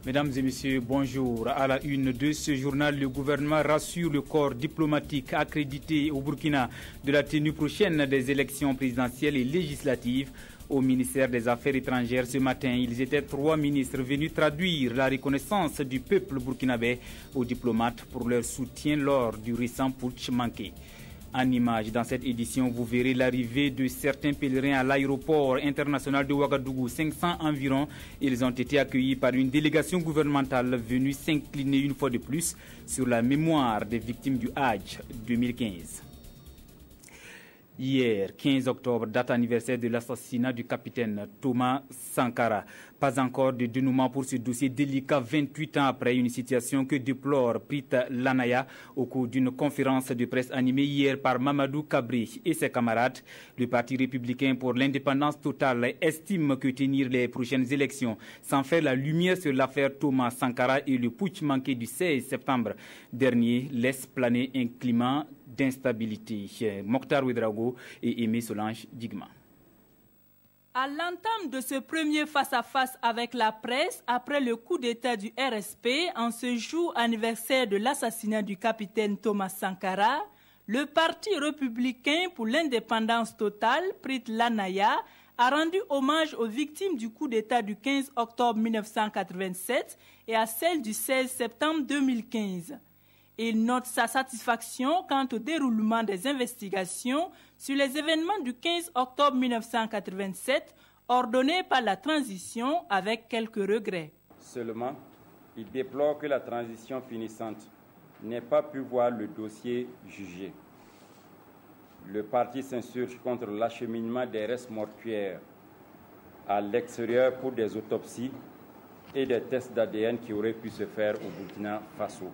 Mesdames et messieurs, bonjour. À la une de ce journal, le gouvernement rassure le corps diplomatique accrédité au Burkina de la tenue prochaine des élections présidentielles et législatives. Au ministère des Affaires étrangères ce matin, ils étaient 3 ministres venus traduire la reconnaissance du peuple burkinabé aux diplomates pour leur soutien lors du récent putsch manqué. En image, dans cette édition, vous verrez l'arrivée de certains pèlerins à l'aéroport international de Ouagadougou. 500 environ. Ils ont été accueillis par une délégation gouvernementale venue s'incliner une fois de plus sur la mémoire des victimes du Hajj 2015. Hier, 15 octobre, date anniversaire de l'assassinat du capitaine Thomas Sankara. Pas encore de dénouement pour ce dossier délicat 28 ans après une situation que déplore Prit Lanaya au cours d'une conférence de presse animée hier par Mamadou Kabri et ses camarades. Le Parti républicain pour l'indépendance totale estime que tenir les prochaines élections sans faire la lumière sur l'affaire Thomas Sankara et le putsch manqué du 16 septembre dernier laisse planer un climat d'instabilité. Mokhtar Ouedraogo et Aimé Solange Digma. À l'entame de ce premier face-à-face avec la presse, après le coup d'État du RSP, en ce jour anniversaire de l'assassinat du capitaine Thomas Sankara, le Parti républicain pour l'indépendance totale, Prit Lanaya, a rendu hommage aux victimes du coup d'État du 15 octobre 1987 et à celles du 16 septembre 2015. Il note sa satisfaction quant au déroulement des investigations sur les événements du 15 octobre 1987 ordonnés par la transition avec quelques regrets. Seulement, il déplore que la transition finissante n'ait pas pu voir le dossier jugé. Le parti s'insurge contre l'acheminement des restes mortuaires à l'extérieur pour des autopsies et des tests d'ADN qui auraient pu se faire au Burkina Faso.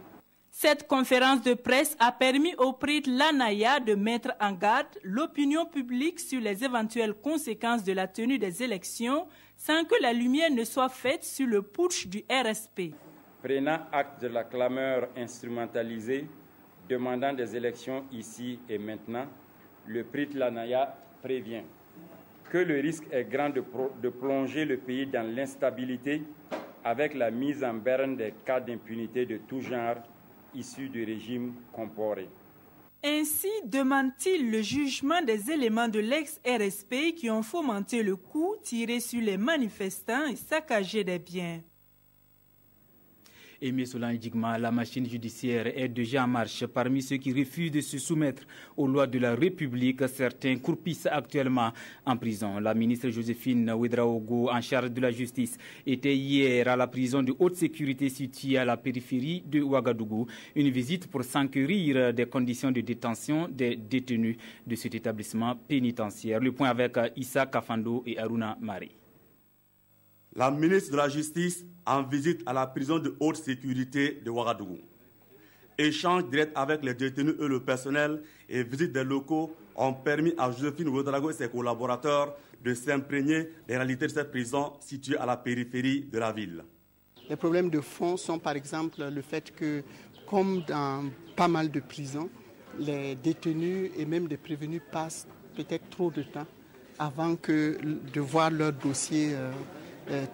Cette conférence de presse a permis au Prit Lanaya de mettre en garde l'opinion publique sur les éventuelles conséquences de la tenue des élections sans que la lumière ne soit faite sur le putsch du RSP. Prenant acte de la clameur instrumentalisée demandant des élections ici et maintenant, le Prit Lanaya prévient que le risque est grand de plonger le pays dans l'instabilité avec la mise en berne des cas d'impunité de tout genre issus du régime Compaoré. Ainsi demande-t-il le jugement des éléments de l'ex-RSP qui ont fomenté le coup, tiré sur les manifestants et saccagé des biens. Aimé Solange Digma, la machine judiciaire est déjà en marche. Parmi ceux qui refusent de se soumettre aux lois de la République, certains croupissent actuellement en prison. La ministre Joséphine Ouedraogo, en charge de la justice, était hier à la prison de haute sécurité située à la périphérie de Ouagadougou. Une visite pour s'enquérir des conditions de détention des détenus de cet établissement pénitentiaire. Le point avec Issa Kafando et Aruna Mari. La ministre de la Justice en visite à la prison de haute sécurité de Ouagadougou. Échange direct avec les détenus et le personnel et visite des locaux ont permis à Joséphine Ouedraogo et ses collaborateurs de s'imprégner des réalités de cette prison située à la périphérie de la ville. Les problèmes de fond sont par exemple le fait que, comme dans pas mal de prisons, les détenus et même les prévenus passent peut-être trop de temps avant de voir leur dossier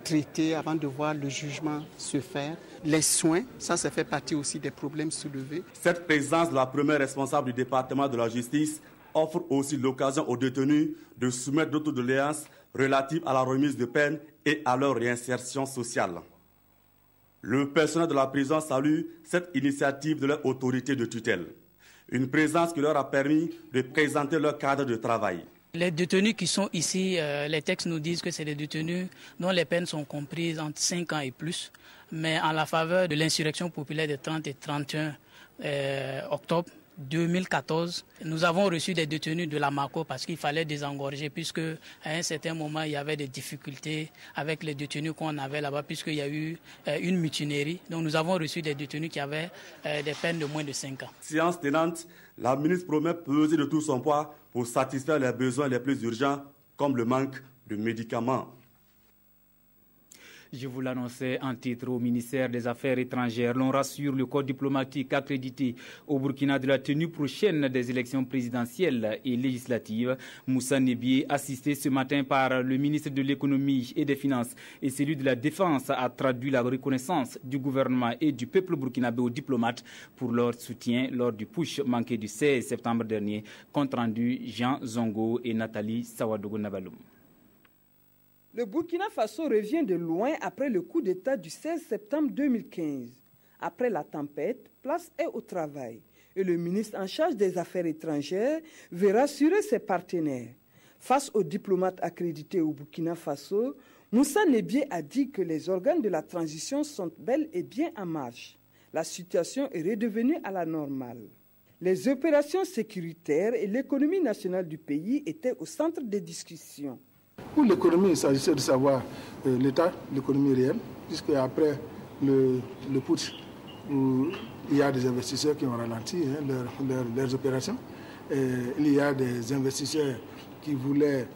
traité, avant de voir le jugement se faire. Les soins, ça fait partie aussi des problèmes soulevés. Cette présence de la première responsable du département de la justice offre aussi l'occasion aux détenus de soumettre d'autres doléances relatives à la remise de peine et à leur réinsertion sociale. Le personnel de la prison salue cette initiative de leur autorité de tutelle. Une présence qui leur a permis de présenter leur cadre de travail. Les détenus qui sont ici, les textes nous disent que c'est des détenus dont les peines sont comprises entre 5 ans et plus. Mais en la faveur de l'insurrection populaire des 30 et 31 octobre 2014, nous avons reçu des détenus de la MACO parce qu'il fallait désengorger puisque à un certain moment, il y avait des difficultés avec les détenus qu'on avait là-bas puisqu'il y a eu une mutinerie. Donc nous avons reçu des détenus qui avaient des peines de moins de 5 ans. Séance tenante, la ministre promet peser de tout son poids pour satisfaire les besoins les plus urgents comme le manque de médicaments. Je vous l'annonçais en titre au ministère des Affaires étrangères. L'on rassure le corps diplomatique accrédité au Burkina de la tenue prochaine des élections présidentielles et législatives. Moussa Nebié, assisté ce matin par le ministre de l'Économie et des Finances et celui de la Défense, a traduit la reconnaissance du gouvernement et du peuple burkinabé aux diplomates pour leur soutien lors du push manqué du 16 septembre dernier. Compte rendu Jean Zongo et Nathalie Sawadogo Nabaloum. Le Burkina Faso revient de loin après le coup d'État du 16 septembre 2015. Après la tempête, place est au travail. Et le ministre en charge des Affaires étrangères veut rassurer ses partenaires. Face aux diplomates accrédités au Burkina Faso, Moussa Nebié a dit que les organes de la transition sont bel et bien en marche. La situation est redevenue à la normale. Les opérations sécuritaires et l'économie nationale du pays étaient au centre des discussions. Pour l'économie, il s'agissait de savoir l'état de l'économie réelle, puisque après le putsch, où il y a des investisseurs qui ont ralenti leurs opérations. Il y a des investisseurs qui voulaient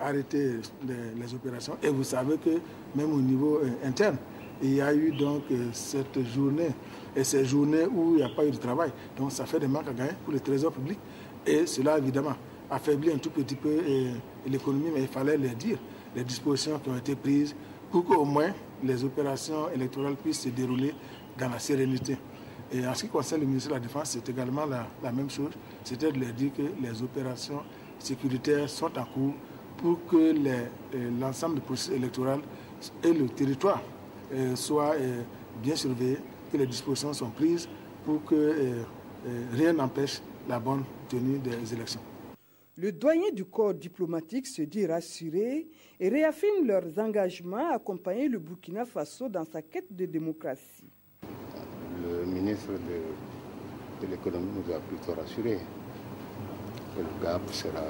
arrêter les opérations. Et vous savez que même au niveau interne, il y a eu donc cette journée et ces journées où il n'y a pas eu de travail. Donc ça fait des manques à gagner pour le trésor public. Et cela, évidemment, affaiblit un tout petit peu l'économie, mais il fallait les dire, les dispositions qui ont été prises pour qu'au moins les opérations électorales puissent se dérouler dans la sérénité. Et en ce qui concerne le ministère de la Défense, c'est également la même chose, c'était de leur dire que les opérations sécuritaires sont en cours pour que l'ensemble du processus électoral et le territoire soient bien surveillés, que les dispositions sont prises pour que rien n'empêche la bonne tenue des élections. Le doyen du corps diplomatique se dit rassuré et réaffirme leurs engagements à accompagner le Burkina Faso dans sa quête de démocratie. Le ministre de l'économie nous a plutôt rassurés que le gap sera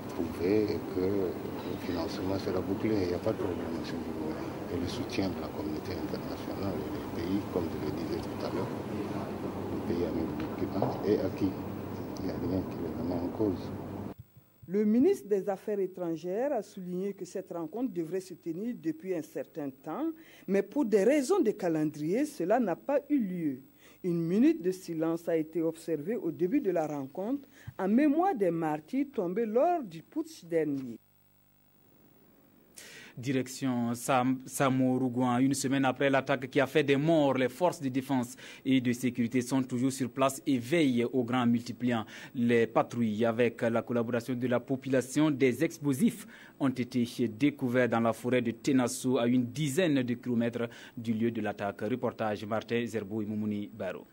trouvé et que le financement sera bouclé. Il n'y a pas de problème à ce niveau. Et le soutien de la communauté internationale et des pays, comme je le disais tout à l'heure, les pays amis du Burkina et acquis. Il n'y a rien qui les remet en cause. Le ministre des Affaires étrangères a souligné que cette rencontre devrait se tenir depuis un certain temps, mais pour des raisons de calendrier, cela n'a pas eu lieu. Une minute de silence a été observée au début de la rencontre en mémoire des martyrs tombés lors du putsch dernier. Direction Samorougouan. Une semaine après l'attaque qui a fait des morts, les forces de défense et de sécurité sont toujours sur place et veillent au grand multipliant les patrouilles. Avec la collaboration de la population, des explosifs ont été découverts dans la forêt de Tenasso à une dizaine de kilomètres du lieu de l'attaque. Reportage Martin Zerbo et Moumouni Baro.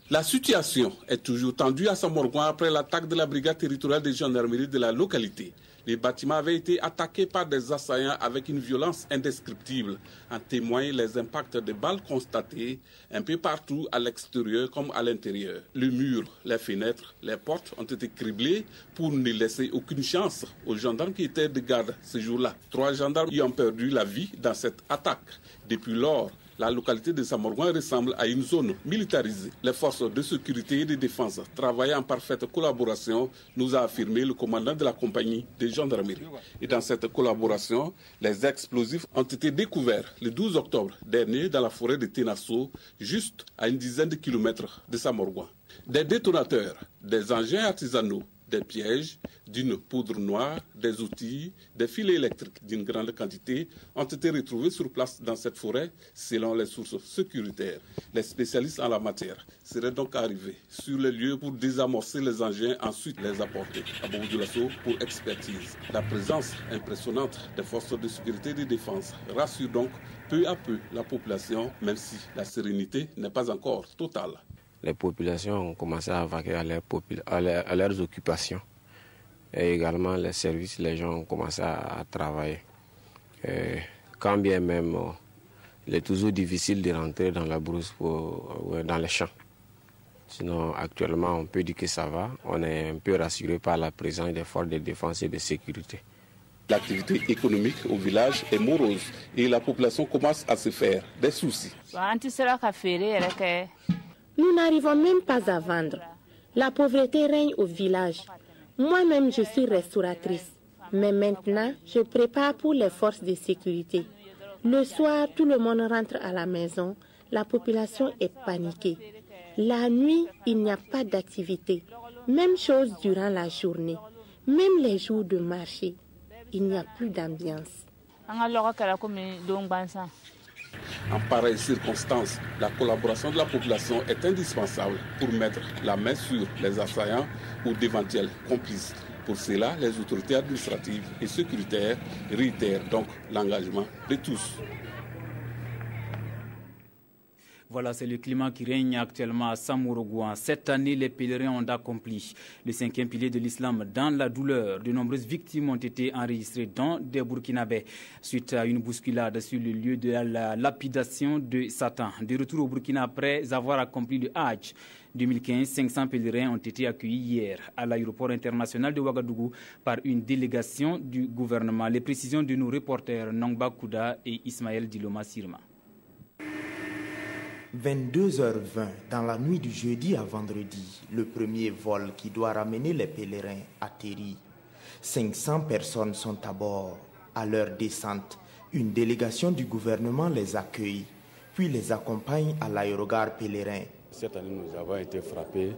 La situation est toujours tendue à Samorougouan après l'attaque de la brigade territoriale de gendarmerie de la localité. Les bâtiments avaient été attaqués par des assaillants avec une violence indescriptible. En témoignent les impacts de balles constatés un peu partout à l'extérieur comme à l'intérieur. Le mur, les fenêtres, les portes ont été criblés pour ne laisser aucune chance aux gendarmes qui étaient de garde ce jour-là. 3 gendarmes y ont perdu la vie dans cette attaque. Depuis lors, la localité de Samorougouan ressemble à une zone militarisée. Les forces de sécurité et de défense travaillent en parfaite collaboration, nous a affirmé le commandant de la compagnie de gendarmerie. Et dans cette collaboration, les explosifs ont été découverts le 12 octobre dernier dans la forêt de Tenasso, juste à une dizaine de kilomètres de Samorougouan. Des détonateurs, des engins artisanaux, des pièges, d'une poudre noire, des outils, des filets électriques d'une grande quantité ont été retrouvés sur place dans cette forêt selon les sources sécuritaires. Les spécialistes en la matière seraient donc arrivés sur les lieux pour désamorcer les engins, ensuite les apporter à Bobo-Dioulasso pour expertise. La présence impressionnante des forces de sécurité et de défense rassure donc peu à peu la population, même si la sérénité n'est pas encore totale. Les populations ont commencé à vaquer à leurs occupations. Et également les services, les gens ont commencé à travailler. Et quand bien même, il est toujours difficile de rentrer dans la brousse, dans les champs. Sinon, actuellement, on peut dire que ça va. On est un peu rassuré par la présence des forces de défense et de sécurité. L'activité économique au village est morose et la population commence à se faire des soucis. Nous n'arrivons même pas à vendre. La pauvreté règne au village. Moi-même, je suis restauratrice. Mais maintenant, je prépare pour les forces de sécurité. Le soir, tout le monde rentre à la maison. La population est paniquée. La nuit, il n'y a pas d'activité. Même chose durant la journée. Même les jours de marché, il n'y a plus d'ambiance. En pareille circonstance, la collaboration de la population est indispensable pour mettre la main sur les assaillants ou d'éventuels complices. Pour cela, les autorités administratives et sécuritaires réitèrent donc l'engagement de tous. Voilà, c'est le climat qui règne actuellement à Samourougouan. Cette année, les pèlerins ont accompli le 5e pilier de l'islam dans la douleur. De nombreuses victimes ont été enregistrées dans des Burkinabés suite à une bousculade sur le lieu de la lapidation de Satan. De retour au Burkina après avoir accompli le Hajj 2015, 500 pèlerins ont été accueillis hier à l'aéroport international de Ouagadougou par une délégation du gouvernement. Les précisions de nos reporters Nongba Kouda et Ismaël Diloma Sirma. 22h20 dans la nuit du jeudi à vendredi, le premier vol qui doit ramener les pèlerins atterrit. 500 personnes sont à bord. À leur descente, une délégation du gouvernement les accueille, puis les accompagne à l'aérogare pèlerin. Cette année, nous avons été frappés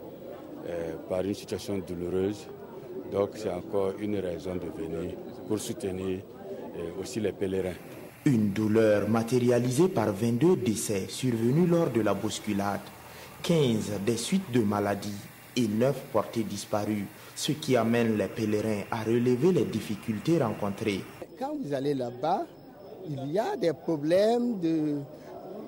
par une situation douloureuse. Donc, c'est encore une raison de venir pour soutenir aussi les pèlerins. Une douleur matérialisée par 22 décès survenus lors de la bousculade, 15 des suites de maladies et 9 portés disparus, ce qui amène les pèlerins à relever les difficultés rencontrées. Quand vous allez là-bas, il y a des problèmes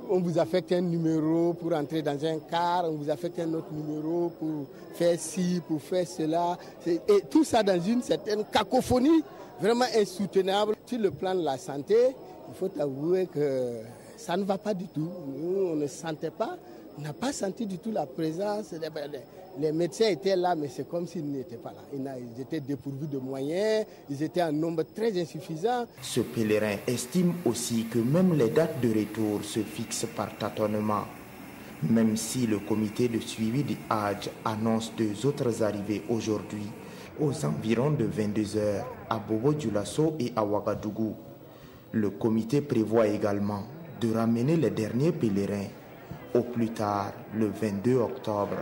on vous affecte un numéro pour entrer dans un car, on vous affecte un autre numéro pour faire ci, pour faire cela. Et tout ça dans une certaine cacophonie vraiment insoutenable. Sur le plan de la santé, il faut avouer que ça ne va pas du tout. Nous, on ne sentait pas, on n'a pas senti du tout la présence. Les médecins étaient là, mais c'est comme s'ils n'étaient pas là. Ils étaient dépourvus de moyens, ils étaient en nombre très insuffisant. Ce pèlerin estime aussi que même les dates de retour se fixent par tâtonnement. Même si le comité de suivi du Hajj annonce 2 autres arrivées aujourd'hui, aux environs de 22h à Bobo-Dioulasso et à Ouagadougou. Le comité prévoit également de ramener les derniers pèlerins au plus tard le 22 octobre.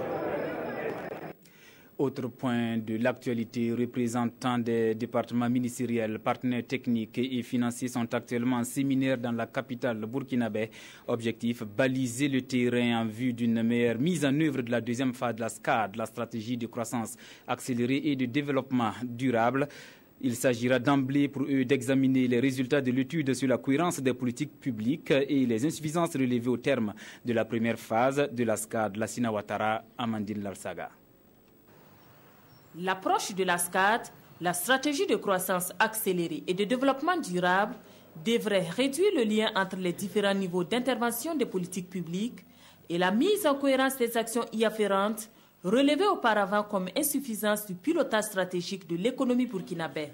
Autre point de l'actualité, représentants des départements ministériels, partenaires techniques et financiers sont actuellement en séminaire dans la capitale burkinabé. Objectif, baliser le terrain en vue d'une meilleure mise en œuvre de la deuxième phase de la SCAD, la stratégie de croissance accélérée et de développement durable. Il s'agira d'emblée pour eux d'examiner les résultats de l'étude sur la cohérence des politiques publiques et les insuffisances relevées au terme de la première phase de la SCAD, la Sina Ouattara, Amandine Larsaga. L'approche de la SCAD, la stratégie de croissance accélérée et de développement durable, devrait réduire le lien entre les différents niveaux d'intervention des politiques publiques et la mise en cohérence des actions y afférentes, relevées auparavant comme insuffisance du pilotage stratégique de l'économie burkinabé.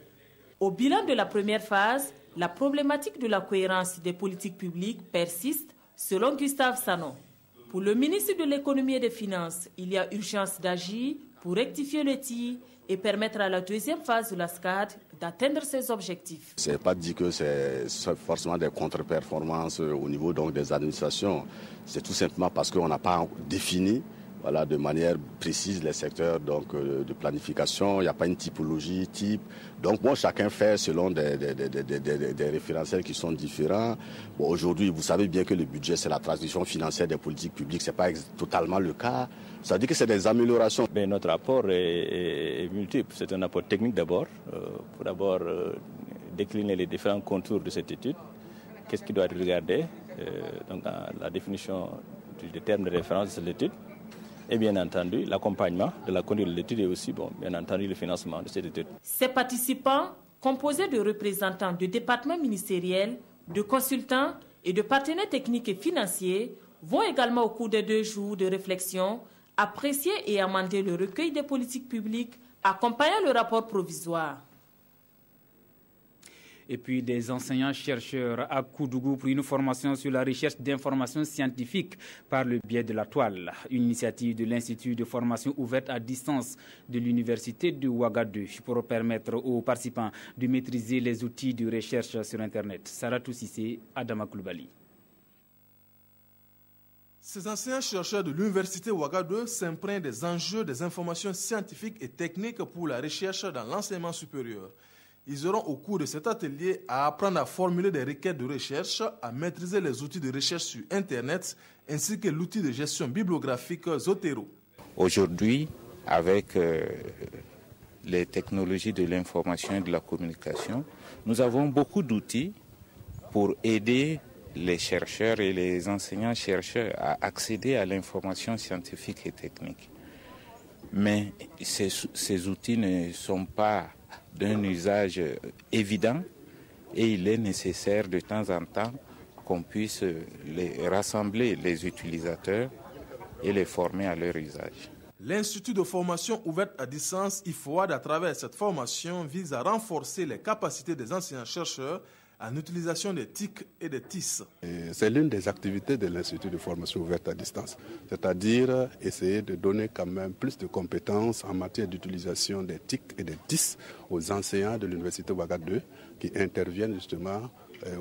Au bilan de la première phase, la problématique de la cohérence des politiques publiques persiste, selon Gustave Sanon. Pour le ministre de l'économie et des finances, il y a urgence d'agir pour rectifier le tir et permettre à la deuxième phase de la SCAD d'atteindre ses objectifs. Ce n'est pas dit que c'est forcément des contre-performances au niveau donc, des administrations. C'est tout simplement parce qu'on n'a pas défini de manière précise les secteurs donc, de planification. Il n'y a pas une typologie type. Donc chacun fait selon des référentiels qui sont différents. Aujourd'hui, vous savez bien que le budget, c'est la traduction financière des politiques publiques. Ce n'est pas totalement le cas. Ça veut dire que c'est des améliorations. Notre apport est multiple. C'est un apport technique d'abord. Pour d'abord décliner les différents contours de cette étude. Qu'est-ce qui doit être regardé donc, dans la définition des termes de référence de l'étude. Et bien entendu, l'accompagnement de la conduite de l'étude et aussi, bien entendu, le financement de cette étude. Ces participants, composés de représentants de départements ministériels, de consultants et de partenaires techniques et financiers, vont également au cours des 2 jours de réflexion apprécier et amender le recueil des politiques publiques accompagnant le rapport provisoire. Et puis des enseignants-chercheurs à Koudougou pour une formation sur la recherche d'informations scientifiques par le biais de la toile. Une initiative de l'Institut de formation ouverte à distance de l'Université de Ouagadougou pour permettre aux participants de maîtriser les outils de recherche sur Internet. Saratou Sissé, Adama Koulibaly. Ces enseignants-chercheurs de l'Université Ouagadougou s'imprègnent des enjeux des informations scientifiques et techniques pour la recherche dans l'enseignement supérieur. Ils auront au cours de cet atelier à apprendre à formuler des requêtes de recherche, à maîtriser les outils de recherche sur Internet, ainsi que l'outil de gestion bibliographique Zotero. Aujourd'hui, avec les technologies de l'information et de la communication, nous avons beaucoup d'outils pour aider les chercheurs et les enseignants-chercheurs à accéder à l'information scientifique et technique. Mais ces outils ne sont pas d'un usage évident et il est nécessaire de temps en temps qu'on puisse rassembler les utilisateurs et les former à leur usage. L'Institut de formation ouverte à distance IFOAD, à travers cette formation, vise à renforcer les capacités des enseignants-chercheurs en utilisation des TIC et des TIS. C'est l'une des activités de l'Institut de formation ouverte à distance, c'est-à-dire essayer de donner quand même plus de compétences en matière d'utilisation des TIC et des TIS aux enseignants de l'Université Ouagadougou qui interviennent justement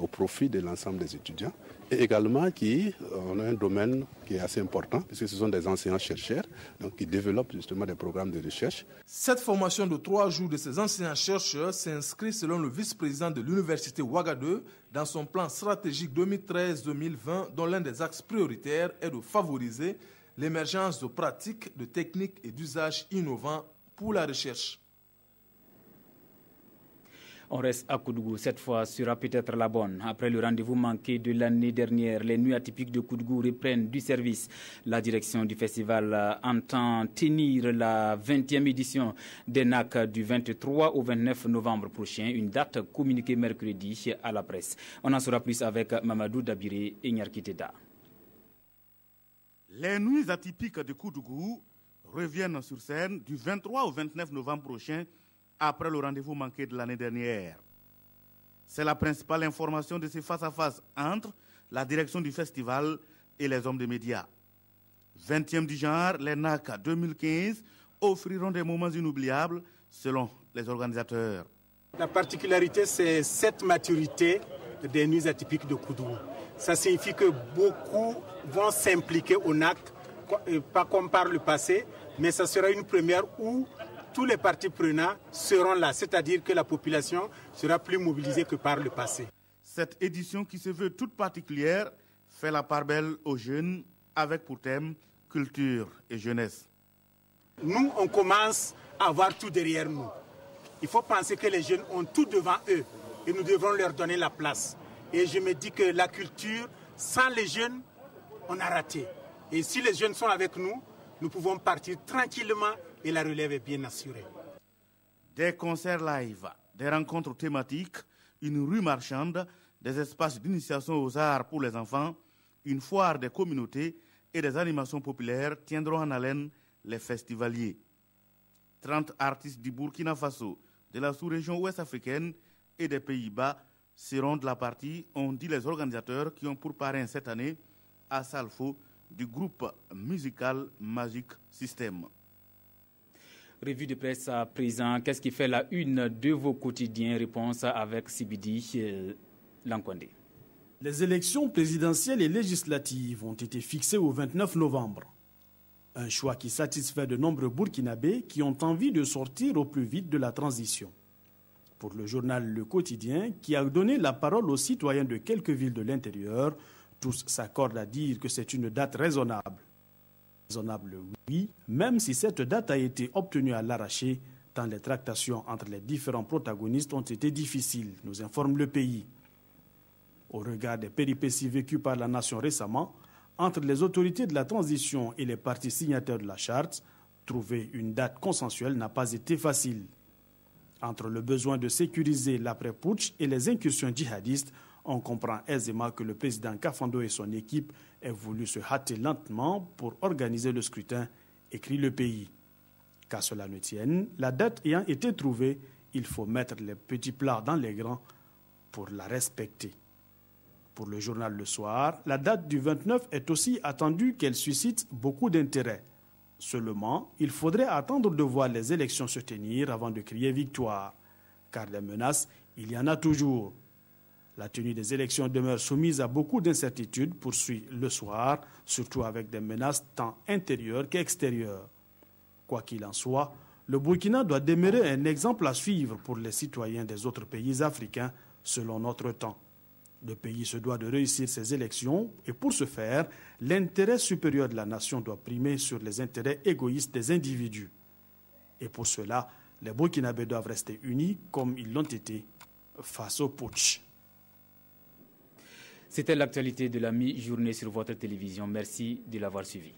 au profit de l'ensemble des étudiants et également qui ont un domaine qui est assez important puisque ce sont des enseignants-chercheurs donc qui développent justement des programmes de recherche. Cette formation de 3 jours de ces enseignants-chercheurs s'inscrit selon le vice-président de l'Université Ouagadougou dans son plan stratégique 2013-2020 dont l'un des axes prioritaires est de favoriser l'émergence de pratiques, de techniques et d'usages innovants pour la recherche. On reste à Koudougou, cette fois sera peut-être la bonne. Après le rendez-vous manqué de l'année dernière, les nuits atypiques de Koudougou reprennent du service. La direction du festival entend tenir la 20e édition des NAC du 23 au 29 novembre prochain, une date communiquée mercredi à la presse. On en saura plus avec Mamadou Dabiré et Nyarkiteda. Les nuits atypiques de Koudougou reviennent sur scène du 23 au 29 novembre prochain après le rendez-vous manqué de l'année dernière. C'est la principale information de ces face-à-face entre la direction du festival et les hommes des médias. 20e du genre, les NAC 2015 offriront des moments inoubliables selon les organisateurs. La particularité, c'est cette maturité des nuits atypiques de Koudougou. Ça signifie que beaucoup vont s'impliquer au NAC, pas comme par le passé, mais ça sera une première où tous les parties prenantes seront là, c'est-à-dire que la population sera plus mobilisée que par le passé. Cette édition qui se veut toute particulière fait la part belle aux jeunes avec pour thème culture et jeunesse. Nous, on commence à avoir tout derrière nous. Il faut penser que les jeunes ont tout devant eux et nous devrons leur donner la place. Et je me dis que la culture, sans les jeunes, on a raté. Et si les jeunes sont avec nous, nous pouvons partir tranquillement et la relève est bien assurée. Des concerts live, des rencontres thématiques, une rue marchande, des espaces d'initiation aux arts pour les enfants, une foire des communautés et des animations populaires tiendront en haleine les festivaliers. 30 artistes du Burkina Faso, de la sous-région ouest africaine et des Pays-Bas seront de la partie, ont dit les organisateurs qui ont pour parrain cette année à Salfo du groupe musical Magic System. Revue de presse à présent. Qu'est-ce qui fait la une de vos quotidiens? Réponse avec Sibidi Lankwande. Les élections présidentielles et législatives ont été fixées au 29 novembre. Un choix qui satisfait de nombreux Burkinabés qui ont envie de sortir au plus vite de la transition. Pour le journal Le Quotidien, qui a donné la parole aux citoyens de quelques villes de l'intérieur, tous s'accordent à dire que c'est une date raisonnable. Raisonnable, oui, même si cette date a été obtenue à l'arraché, tant les tractations entre les différents protagonistes ont été difficiles, nous informe Le Pays. Au regard des péripéties vécues par la nation récemment, entre les autorités de la transition et les partis signataires de la charte, trouver une date consensuelle n'a pas été facile. Entre le besoin de sécuriser l'après-putsch et les incursions djihadistes, on comprend aisément que le président Kafando et son équipe aient voulu se hâter lentement pour organiser le scrutin, écrit Le Pays. Qu'à cela ne tienne, la date ayant été trouvée, il faut mettre les petits plats dans les grands pour la respecter. Pour le journal Le Soir, la date du 29 est aussi attendue qu'elle suscite beaucoup d'intérêt. Seulement, il faudrait attendre de voir les élections se tenir avant de crier victoire. Car les menaces, il y en a toujours. La tenue des élections demeure soumise à beaucoup d'incertitudes, poursuit Le Soir, surtout avec des menaces tant intérieures qu'extérieures. Quoi qu'il en soit, le Burkina doit demeurer un exemple à suivre pour les citoyens des autres pays africains, selon notre temps. Le pays se doit de réussir ses élections et pour ce faire, l'intérêt supérieur de la nation doit primer sur les intérêts égoïstes des individus. Et pour cela, les Burkinabés doivent rester unis comme ils l'ont été face au putsch. C'était l'actualité de la mi-journée sur votre télévision. Merci de l'avoir suivi.